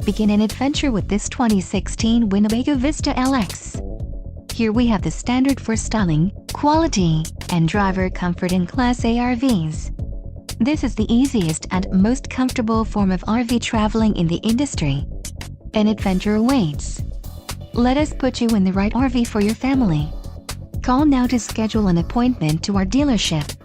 Begin an adventure with this 2016 Winnebago Vista LX. Here we have the standard for styling, quality, and driver comfort in Class A RVs. This is the easiest and most comfortable form of RV traveling in the industry. An adventure awaits. Let us put you in the right RV for your family. Call now to schedule an appointment to our dealership.